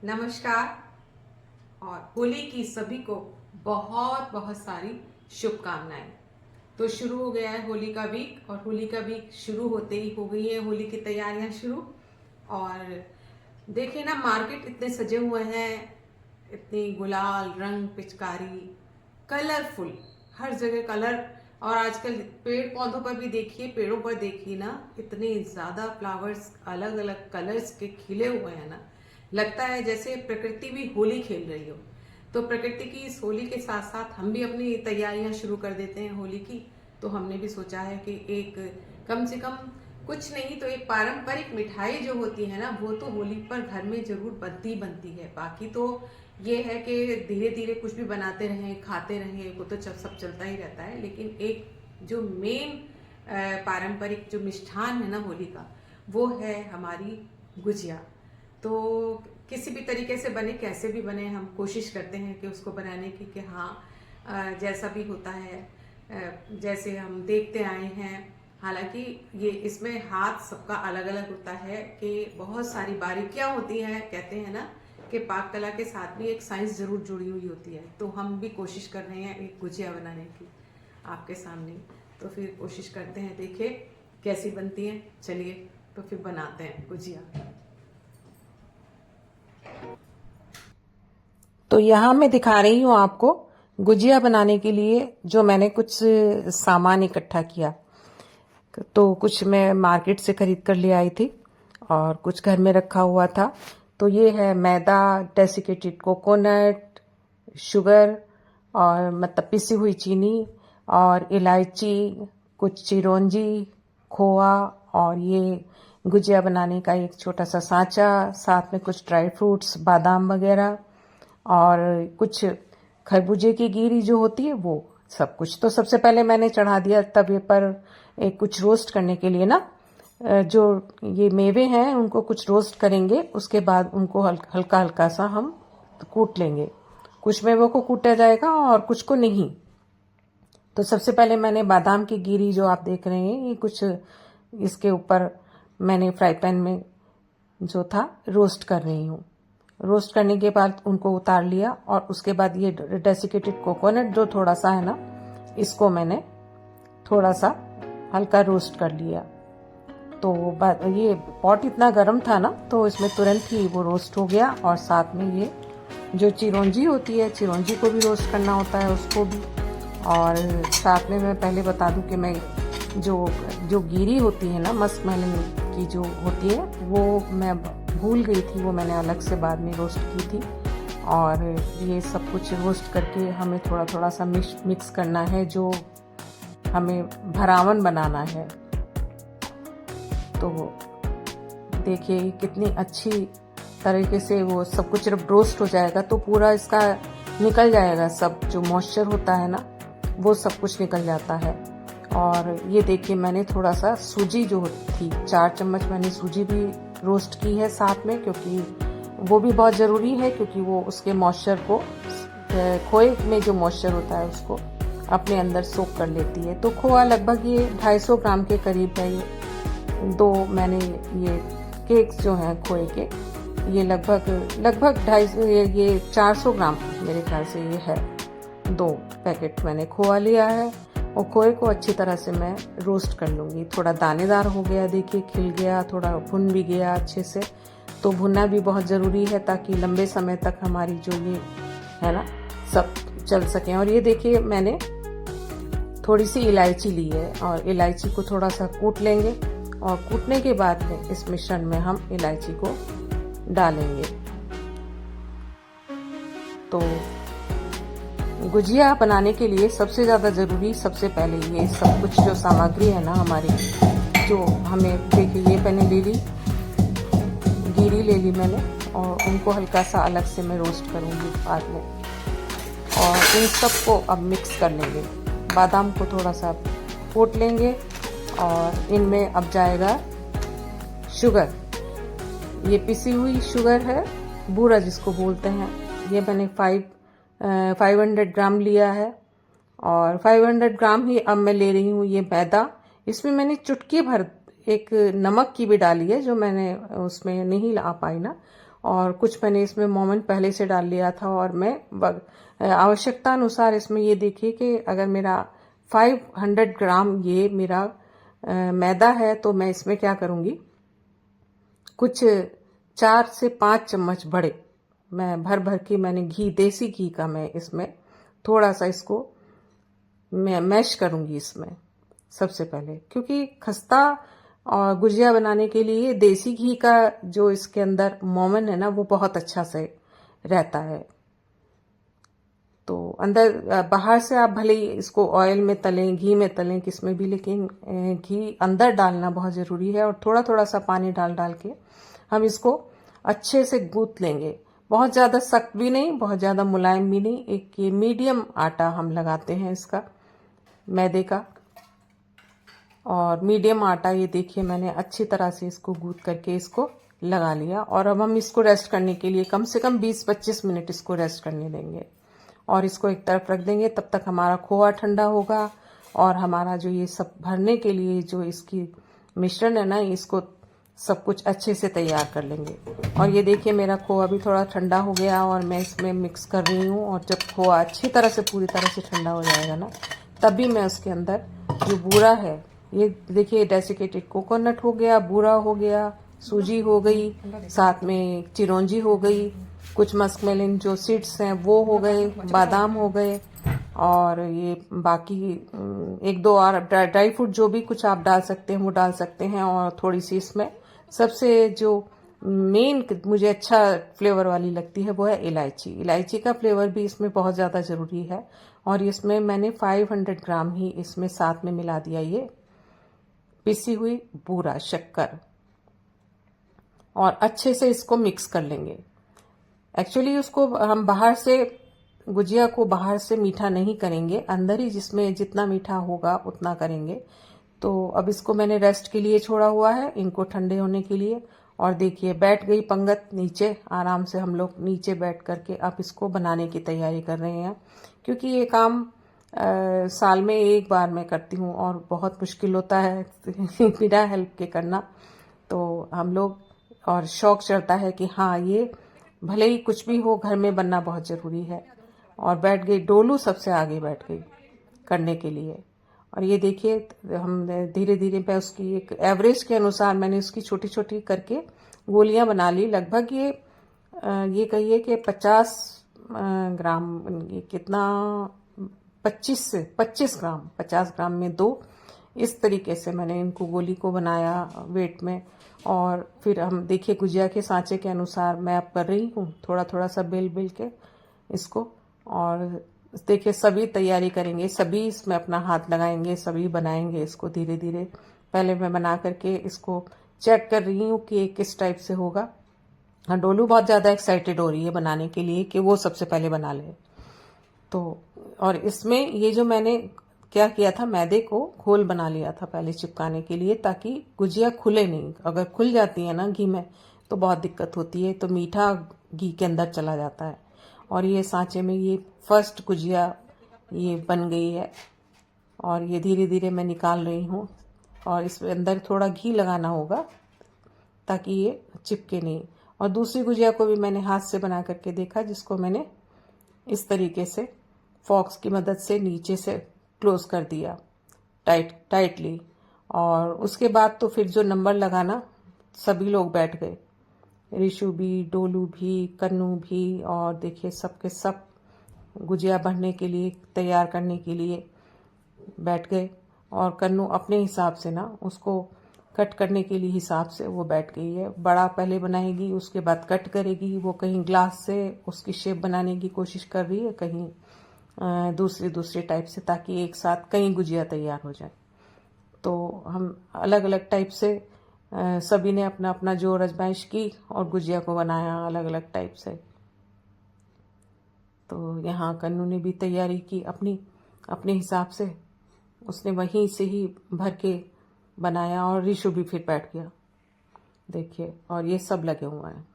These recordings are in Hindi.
नमस्कार और होली की सभी को बहुत बहुत सारी शुभकामनाएं। तो शुरू हो गया है होली का वीक और होली का वीक शुरू होते ही हो गई है होली की तैयारियां शुरू। और देखिए ना, मार्केट इतने सजे हुए हैं, इतनी गुलाल रंग पिचकारी कलरफुल, हर जगह कलर। और आजकल पेड़ पौधों पर भी देखिए, पेड़ों पर देखिए ना, इतने ज्यादा फ्लावर्स अलग अलग कलर्स के खिले हुए हैं ना, लगता है जैसे प्रकृति भी होली खेल रही हो। तो प्रकृति की इस होली के साथ साथ हम भी अपनी तैयारियां शुरू कर देते हैं होली की। तो हमने भी सोचा है कि एक कम से कम कुछ नहीं तो एक पारंपरिक मिठाई जो होती है ना, वो तो होली पर घर में जरूर बनती बनती है। बाकी तो ये है कि धीरे धीरे कुछ भी बनाते रहें खाते रहें, वो तो सब चलता ही रहता है। लेकिन एक जो मेन पारंपरिक जो मिष्ठान है ना होली का, वो है हमारी गुजिया। तो किसी भी तरीके से बने, कैसे भी बने, हम कोशिश करते हैं कि उसको बनाने की, कि हाँ जैसा भी होता है जैसे हम देखते आए हैं। हालांकि ये इसमें हाथ सबका अलग अलग होता है, कि बहुत सारी बारीकियां होती हैं। कहते हैं ना कि पाक कला के साथ भी एक साइंस जरूर जुड़ी हुई होती है। तो हम भी कोशिश कर रहे हैं एक गुजिया बनाने की आपके सामने। तो फिर कोशिश करते हैं, देखिए कैसी बनती है। चलिए तो फिर बनाते हैं गुजिया। तो यहाँ मैं दिखा रही हूँ आपको गुजिया बनाने के लिए जो मैंने कुछ सामान इकट्ठा किया। तो कुछ मैं मार्केट से खरीद कर ले आई थी और कुछ घर में रखा हुआ था। तो ये है मैदा, डेसिकेटेड कोकोनट, शुगर और मतलब पिसी हुई चीनी और इलायची, कुछ चिरौंजी, खोआ और ये गुजिया बनाने का एक छोटा सा सांचा, साथ में कुछ ड्राई फ्रूट्स, बादाम वगैरह और कुछ खरबूजे की गिरी जो होती है वो सब कुछ। तो सबसे पहले मैंने चढ़ा दिया तवे पर एक कुछ रोस्ट करने के लिए ना, जो ये मेवे हैं उनको कुछ रोस्ट करेंगे। उसके बाद उनको हल्का हल्का सा हम कूट लेंगे। कुछ मेवों को कूटा जाएगा और कुछ को नहीं। तो सबसे पहले मैंने बादाम की गिरी जो आप देख रहे हैं, ये कुछ इसके ऊपर मैंने फ्राई पैन में जो था रोस्ट कर रही हूँ। रोस्ट करने के बाद उनको उतार लिया और उसके बाद ये डेसिकेटेड कोकोनट जो थोड़ा सा है ना, इसको मैंने थोड़ा सा हल्का रोस्ट कर लिया। तो ये पॉट इतना गर्म था ना, तो इसमें तुरंत ही वो रोस्ट हो गया। और साथ में ये जो चिरौंजी होती है, चिरौंजी को भी रोस्ट करना होता है, उसको भी। और साथ में मैं पहले बता दूं कि मैं जो गिरी होती है ना, मस्क मेलन की जो होती है, वो मैं भूल गई थी, वो मैंने अलग से बाद में रोस्ट की थी। और ये सब कुछ रोस्ट करके हमें थोड़ा थोड़ा सा मिक्स करना है, जो हमें भरावन बनाना है। तो देखिए कितनी अच्छी तरीके से वो सब कुछ जब रोस्ट हो जाएगा तो पूरा इसका निकल जाएगा, सब जो मॉइस्चर होता है ना वो सब कुछ निकल जाता है। और ये देखिए मैंने थोड़ा सा सूजी जो थी, 4 चम्मच मैंने सूजी भी रोस्ट की है साथ में, क्योंकि वो भी बहुत ज़रूरी है, क्योंकि वो उसके मॉइस्चर को, खोए में जो मॉइस्चर होता है उसको अपने अंदर सोख कर लेती है। तो खोआ लगभग ये 250 ग्राम के करीब है। ये दो मैंने ये केक्स जो हैं खोए के, ये लगभग 250, ये 400 ग्राम मेरे ख्याल से ये है। 2 पैकेट मैंने खोआ लिया है और खोए को अच्छी तरह से मैं रोस्ट कर लूँगी। थोड़ा दानेदार हो गया, देखिए खिल गया, थोड़ा भुन भी गया अच्छे से। तो भुनना भी बहुत ज़रूरी है ताकि लंबे समय तक हमारी जो ये है ना सब चल सकें। और ये देखिए मैंने थोड़ी सी इलायची ली है और इलायची को थोड़ा सा कूट लेंगे और कूटने के बाद में इस मिश्रण में हम इलायची को डालेंगे। तो गुजिया बनाने के लिए सबसे ज़्यादा ज़रूरी, सबसे पहले ये सब कुछ जो सामग्री है ना हमारी, जो हमें देखिए ये मैंने ले ली, गिरी ले ली मैंने, और उनको हल्का सा अलग से मैं रोस्ट करूँगी बाद में। और इन सब को अब मिक्स कर लेंगे। बादाम को थोड़ा सा कूट लेंगे और इनमें अब जाएगा शुगर। ये पिसी हुई शुगर है, बूरा जिसको बोलते हैं। ये मैंने 500 ग्राम लिया है और 500 ग्राम ही अब मैं ले रही हूँ ये मैदा। इसमें मैंने चुटकी भर एक नमक की भी डाली है, जो मैंने उसमें नहीं ला पाई ना, और कुछ मैंने इसमें मोमेंट पहले से डाल लिया था। और मैं आवश्यकता अनुसार इसमें ये देखिए कि अगर मेरा 500 ग्राम ये मेरा मैदा है तो मैं इसमें क्या करूँगी, कुछ 4 से 5 चम्मच बड़े मैं भर भर के मैंने घी, देसी घी का मैं इसमें थोड़ा सा इसको मैं मैश करूँगी इसमें सबसे पहले, क्योंकि खस्ता और गुजिया बनाने के लिए देसी घी का जो इसके अंदर मोमन है ना वो बहुत अच्छा से रहता है। तो अंदर बाहर से आप भले ही इसको ऑयल में तलें, घी में तलें, किस में भी, लेकिन घी अंदर डालना बहुत ज़रूरी है। और थोड़ा थोड़ा सा पानी डाल डाल के हम इसको अच्छे से गूंथ लेंगे। बहुत ज़्यादा सख्त भी नहीं, बहुत ज़्यादा मुलायम भी नहीं, एक ये मीडियम आटा हम लगाते हैं इसका, मैदे का। और मीडियम आटा ये देखिए मैंने अच्छी तरह से इसको गूंथ करके इसको लगा लिया। और अब हम इसको रेस्ट करने के लिए कम से कम 20-25 मिनट इसको रेस्ट करने देंगे और इसको एक तरफ रख देंगे। तब तक हमारा खोआ ठंडा होगा और हमारा जो ये सब भरने के लिए जो इसकी मिश्रण है ना, इसको सब कुछ अच्छे से तैयार कर लेंगे। और ये देखिए मेरा खोआ भी थोड़ा ठंडा हो गया और मैं इसमें मिक्स कर रही हूँ। और जब खोआ अच्छी तरह से पूरी तरह से ठंडा हो जाएगा ना, तभी मैं उसके अंदर जो बूरा है, ये देखिए डेसिकेटेड कोकोनट हो गया, बूरा हो गया, सूजी हो गई, साथ में चिरौंजी हो गई, कुछ मस्कमेलिन जो सीड्स हैं वो हो गए, बादाम हो गए, और ये बाकी एक दो और ड्राई फ्रूट जो भी कुछ आप डाल सकते हैं वो डाल सकते हैं। और थोड़ी सी इसमें सबसे जो मेन मुझे अच्छा फ्लेवर वाली लगती है वो है इलायची। इलायची का फ्लेवर भी इसमें बहुत ज़्यादा ज़रूरी है। और इसमें मैंने 500 ग्राम ही इसमें साथ में मिला दिया ये पिसी हुई बूरा शक्कर, और अच्छे से इसको मिक्स कर लेंगे। एक्चुअली उसको हम बाहर से, गुजिया को बाहर से मीठा नहीं करेंगे, अंदर ही जिसमें जितना मीठा होगा उतना करेंगे। तो अब इसको मैंने रेस्ट के लिए छोड़ा हुआ है, इनको ठंडे होने के लिए। और देखिए बैठ गई पंगत नीचे, आराम से हम लोग नीचे बैठ करके अब इसको बनाने की तैयारी कर रहे हैं। क्योंकि ये काम साल में एक बार मैं करती हूँ और बहुत मुश्किल होता है बिना हेल्प के करना। तो हम लोग, और शौक चढ़ता है कि हाँ ये भले ही कुछ भी हो घर में बनना बहुत ज़रूरी है। और बैठ गई, डोलू सबसे आगे बैठ गई करने के लिए। और ये देखिए हम धीरे धीरे पे उसकी एक एवरेज के अनुसार मैंने उसकी छोटी छोटी करके गोलियां बना ली। लगभग ये कहिए कि 50 ग्राम, ये कितना, 25 ग्राम, 50 ग्राम में 2, इस तरीके से मैंने इनको गोली को बनाया वेट में। और फिर हम देखिए गुजिया के सांचे के अनुसार मैं अब कर रही हूँ, थोड़ा थोड़ा सा बेल बेल के इसको। और देखिए सभी तैयारी करेंगे, सभी इसमें अपना हाथ लगाएंगे, सभी बनाएंगे इसको धीरे धीरे। पहले मैं बना करके इसको चेक कर रही हूँ कि किस टाइप से होगा। हाँ, डोलू बहुत ज़्यादा एक्साइटेड हो रही है बनाने के लिए कि वो सबसे पहले बना ले। तो और इसमें ये जो मैंने क्या किया था, मैदे को घोल बना लिया था पहले चिपकाने के लिए, ताकि गुजिया खुले नहीं। अगर खुल जाती है ना घी में तो बहुत दिक्कत होती है, तो मीठा घी के अंदर चला जाता है। और ये सांचे में ये फर्स्ट गुजिया ये बन गई है और ये धीरे धीरे मैं निकाल रही हूँ। और इसके अंदर थोड़ा घी लगाना होगा ताकि ये चिपके नहीं। और दूसरी गुजिया को भी मैंने हाथ से बना करके देखा, जिसको मैंने इस तरीके से फॉक्स की मदद से नीचे से क्लोज कर दिया टाइटली। और उसके बाद तो फिर जो नंबर लगाना, सभी लोग बैठ गए, रिशु भी, डोलू भी, कन्नू भी, और देखिए सबके सब गुजिया भरने के लिए, तैयार करने के लिए बैठ गए। और कन्नू अपने हिसाब से ना उसको कट करने के लिए हिसाब से वो बैठ गई है। बड़ा पहले बनाएगी, उसके बाद कट करेगी। वो कहीं ग्लास से उसकी शेप बनाने की कोशिश कर रही है, कहीं दूसरे टाइप से, ताकि एक साथ कई गुजिया तैयार हो जाए। तो हम अलग अलग टाइप से सभी ने अपना अपना जोर आजमाइश की और गुजिया को बनाया अलग अलग टाइप से। तो यहाँ कन्नू ने भी तैयारी की अपनी अपने हिसाब से, उसने वहीं से ही भर के बनाया। और रिशु भी फिर बैठ गया, देखिए, और ये सब लगे हुए हैं।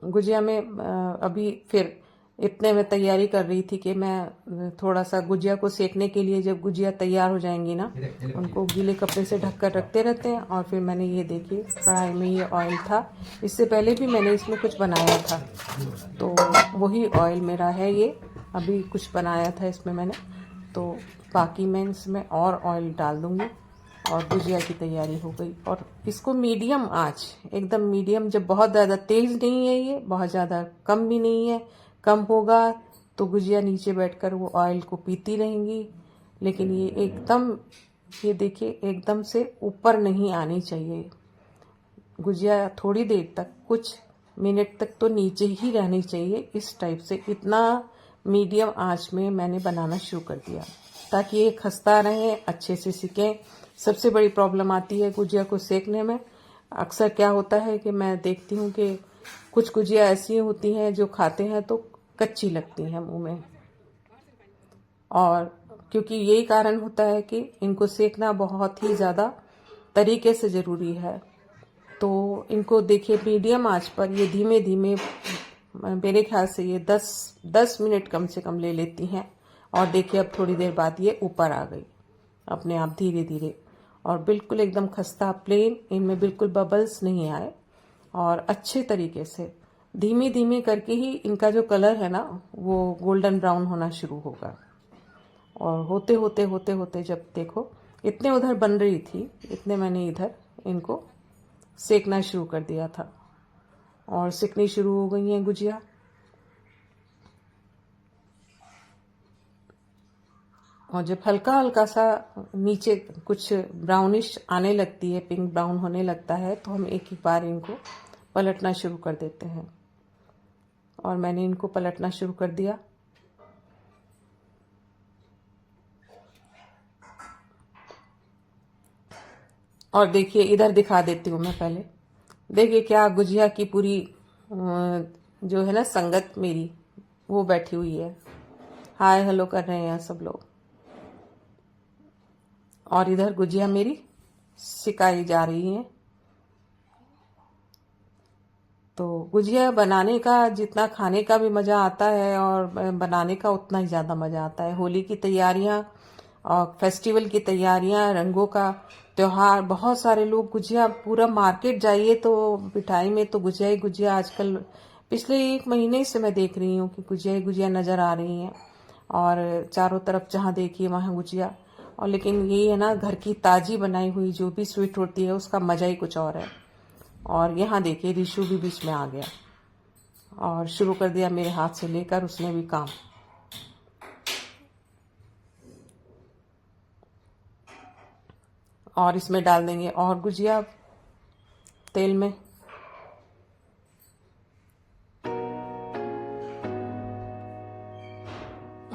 गुजिया में अभी फिर इतने में तैयारी कर रही थी कि मैं थोड़ा सा गुजिया को सेकने के लिए, जब गुजिया तैयार हो जाएंगी ना, उनको गीले कपड़े से ढककर रखते रहते हैं। और फिर मैंने ये देखिए कढ़ाई में ये ऑयल था, इससे पहले भी मैंने इसमें कुछ बनाया था, तो वही ऑयल मेरा है ये। अभी कुछ बनाया था इसमें मैंने, तो बाकी मैं इसमें और ऑयल डाल दूँगी और गुजिया की तैयारी हो गई। और इसको मीडियम आँच, एकदम मीडियम, जब बहुत ज़्यादा तेज़ नहीं है ये, बहुत ज़्यादा कम भी नहीं है। कम होगा तो गुजिया नीचे बैठकर वो ऑयल को पीती रहेंगी, लेकिन ये एकदम, ये देखिए एकदम से ऊपर नहीं आनी चाहिए गुजिया। थोड़ी देर तक, कुछ मिनट तक तो नीचे ही रहनी चाहिए, इस टाइप से। इतना मीडियम आंच में मैंने बनाना शुरू कर दिया ताकि ये खस्ता रहे, अच्छे से सिकें। सबसे बड़ी प्रॉब्लम आती है गुजिया को सेकने में। अक्सर क्या होता है कि मैं देखती हूँ कि कुछ गुजिया ऐसी होती हैं जो खाते हैं तो कच्ची लगती हैं मुंह में, और क्योंकि यही कारण होता है कि इनको सेकना बहुत ही ज़्यादा तरीके से ज़रूरी है। तो इनको देखिए मीडियम आंच पर ये धीमे धीमे, मेरे ख्याल से ये 10 मिनट कम से कम ले लेती हैं। और देखिए अब थोड़ी देर बाद ये ऊपर आ गई अपने आप धीरे धीरे, और बिल्कुल एकदम खस्ता प्लेन, इनमें बिल्कुल बबल्स नहीं आए, और अच्छे तरीके से धीमे धीमे करके ही इनका जो कलर है ना वो गोल्डन ब्राउन होना शुरू होगा। और होते होते होते होते जब देखो इतने उधर बन रही थी, इतने मैंने इधर इनको सेकना शुरू कर दिया था, और सिकनी शुरू हो गई हैं गुजिया। और जब हल्का हल्का सा नीचे कुछ ब्राउनिश आने लगती है, पिंक ब्राउन होने लगता है, तो हम एक एक बार इनको पलटना शुरू कर देते हैं। और मैंने इनको पलटना शुरू कर दिया। और देखिए इधर दिखा देती हूँ मैं पहले। देखिए क्या गुजिया की पूरी जो है ना संगत मेरी, वो बैठी हुई है, हाय हेलो कर रहे हैं सब लोग। और इधर गुजिया मेरी सिकाई जा रही है। तो गुजिया बनाने का जितना खाने का भी मज़ा आता है, और बनाने का उतना ही ज़्यादा मज़ा आता है। होली की तैयारियां और फेस्टिवल की तैयारियां, रंगों का त्योहार, बहुत सारे लोग गुजिया, पूरा मार्केट जाइए तो मिठाई में तो गुजिया ही गुजिया। आजकल पिछले 1 महीने से मैं देख रही हूँ कि गुजिया ही गुजिया नज़र आ रही हैं, और चारों तरफ जहाँ देखिए वहाँ गुजिया। और लेकिन यही है ना, घर की ताज़ी बनाई हुई जो भी स्वीट होती है उसका मज़ा ही कुछ और है। और यहाँ देखिए रिशु भी बीच में आ गया और शुरू कर दिया मेरे हाथ से लेकर उसने भी काम। और इसमें डाल देंगे और गुजिया तेल में।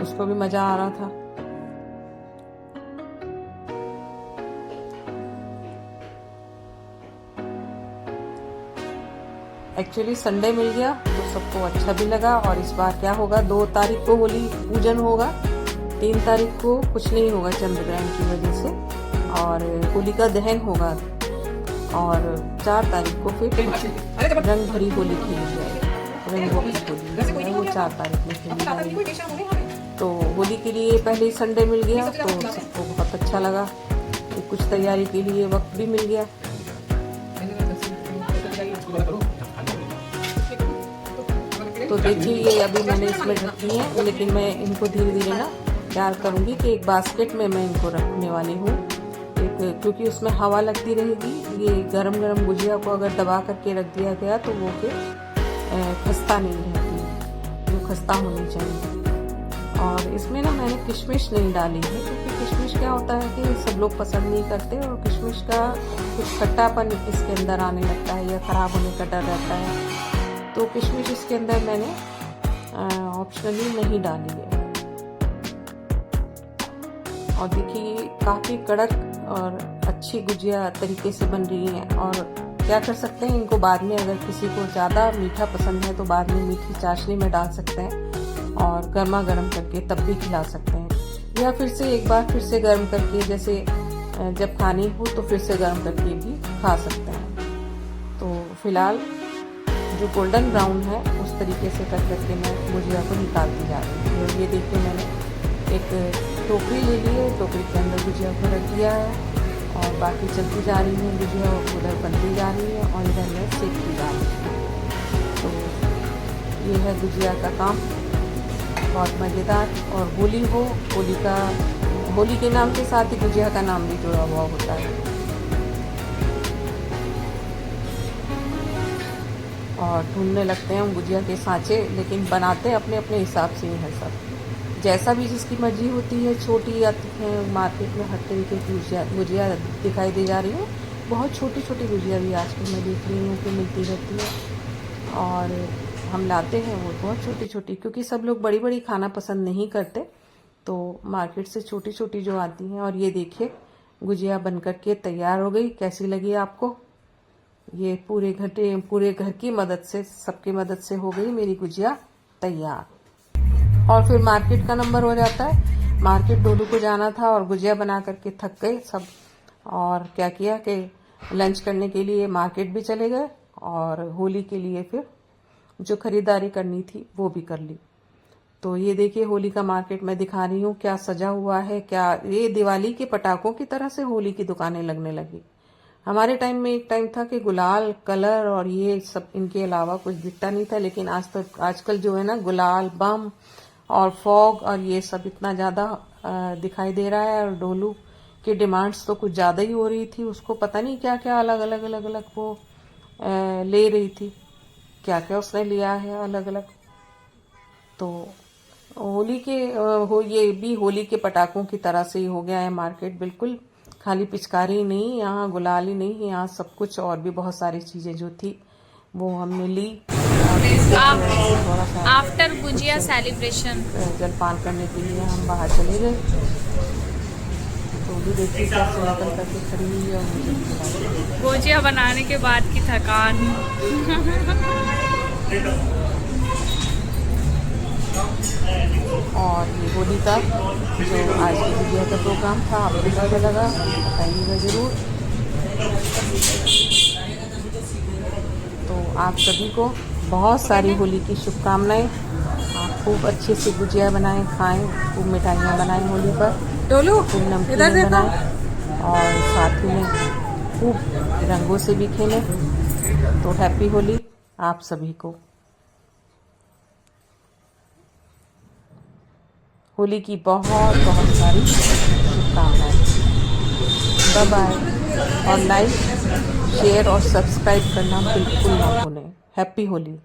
उसको भी मजा आ रहा था। एक्चुअली संडे मिल गया तो सबको अच्छा भी लगा। और इस बार क्या होगा, 2 तारीख को होली पूजन होगा, 3 तारीख को कुछ नहीं होगा चंद्र ग्रहण की वजह से, और होलिका दहन होगा, और 4 तारीख को फिर रंग भरी होली खेली जाएगी। रंगों की होली वो 4 तारीख में खेली जाएगी। तो होली के लिए पहले ही संडे मिल गया तो सबको बहुत अच्छा लगा। कुछ तैयारी के लिए वक्त भी मिल गया। तो देखिए ये अभी मैंने इसमें रखी है, लेकिन मैं इनको धीरे धीरे ना क्या करूँगी कि एक बास्केट में मैं इनको रखने वाली हूँ, क्योंकि उसमें हवा लगती रहेगी। ये गरम गरम गुजिया को अगर दबा करके रख दिया गया तो वो फिर खस्ता नहीं रहती, जो खस्ता होनी चाहिए। और इसमें ना मैंने किशमिश नहीं डाली है, क्योंकि किशमिश क्या होता है कि सब लोग पसंद नहीं करते, और किशमिश का कुछ खट्टापन इसके अंदर आने लगता है या ख़राब होने का डर रहता है। तो किशमिश इसके अंदर मैंने ऑप्शनली नहीं डाली है। और देखिए काफ़ी कड़क और अच्छी गुजिया तरीके से बन रही है। और क्या कर सकते हैं, इनको बाद में अगर किसी को ज़्यादा मीठा पसंद है तो बाद में मीठी चाशनी में डाल सकते हैं और गर्मा गर्म करके तब भी खिला सकते हैं, या फिर से एक बार फिर से गर्म करके, जैसे जब खानी हो तो फिर से गर्म करके भी खा सकते हैं। तो फिलहाल जो गोल्डन ब्राउन है उस तरीके से कर करके मैं गुजिया को निकालती जा रही हूँ। और ये देखिए मैंने एक टोकरी ले ली है, टोकरी के अंदर गुजिया को रख दिया है और बाकी चलती जा रही है गुजिया, उधर बनती जा रही है और इधर मैं सेकती जा रही हूँ। तो ये है गुजिया का काम, बहुत मज़ेदार। और होली हो, होली के नाम के साथ ही गुजिया का नाम भी जुड़ा हुआ होता है। और ढूंढने लगते हैं हम गुजिया के सांचे, लेकिन बनाते अपने अपने हिसाब से ही है सब, जैसा भी जिसकी मर्जी होती है। छोटी आती है मार्केट में, हर तरीके की गुजिया दिखाई दे जा रही है। बहुत छोटी छोटी गुजिया भी आजकल मैं देख रही हूँ कि मिलती रहती है और हम लाते हैं वो बहुत छोटी छोटी, क्योंकि सब लोग बड़ी बड़ी खाना पसंद नहीं करते, तो मार्केट से छोटी छोटी जो आती हैं। और ये देखिए गुजिया बन कर के तैयार हो गई। कैसी लगी आपको? ये पूरे घर की मदद से, सबकी मदद से हो गई मेरी गुजिया तैयार। और फिर मार्केट का नंबर हो जाता है। मार्केट डोलू को जाना था और गुजिया बना करके थक गए सब, और क्या किया कि लंच करने के लिए मार्केट भी चले गए और होली के लिए फिर जो खरीदारी करनी थी वो भी कर ली। तो ये देखिए होली का मार्केट मैं दिखा रही हूँ, क्या सजा हुआ है, क्या ये दिवाली के पटाखों की तरह से होली की दुकानें लगने लगी। हमारे टाइम में एक टाइम था कि गुलाल, कलर और ये सब, इनके अलावा कुछ दिखता नहीं था, लेकिन आजकल जो है ना गुलाल, बम और फॉग और ये सब इतना ज़्यादा दिखाई दे रहा है। और डोलू की डिमांड्स तो कुछ ज़्यादा ही हो रही थी, उसको पता नहीं क्या क्या अलग अलग वो ले रही थी, क्या क्या उसने लिया है अलग अलग। तो होली के ये भी होली के पटाखों की तरह से ही हो गया है मार्केट, बिल्कुल। खाली पिचकारी नहीं, यहाँ गुलाल ही नहीं, यहाँ सब कुछ और भी बहुत सारी चीज़ें जो थी वो हमने ली। आफ्टर गुजिया सेलिब्रेशन जलपान करने के लिए हम बाहर चले गए। तो भी देखिए कैसे निकल करके खड़ी हुई है और मुझे भी बुला। गुजिया बनाने के बाद की थकान। और ये होली का जो आज की गुजिया का प्रोग्राम था आपको कैसा लगा बताइएगा ज़रूर। तो आप सभी को बहुत सारी होली की शुभकामनाएं। आप खूब अच्छे से गुजिया बनाएं, खाएं, खूब मिठाइयाँ बनाएं होली पर, खूब नमकीन बनाएं और साथ ही में खूब रंगों से भी खेलें। तो हैप्पी होली आप सभी को। होली की बहुत बहुत सारी शुभकामनाएं। Bye bye. और लाइक, शेयर और सब्सक्राइब करना बिल्कुल ना भूलें। हैप्पी होली।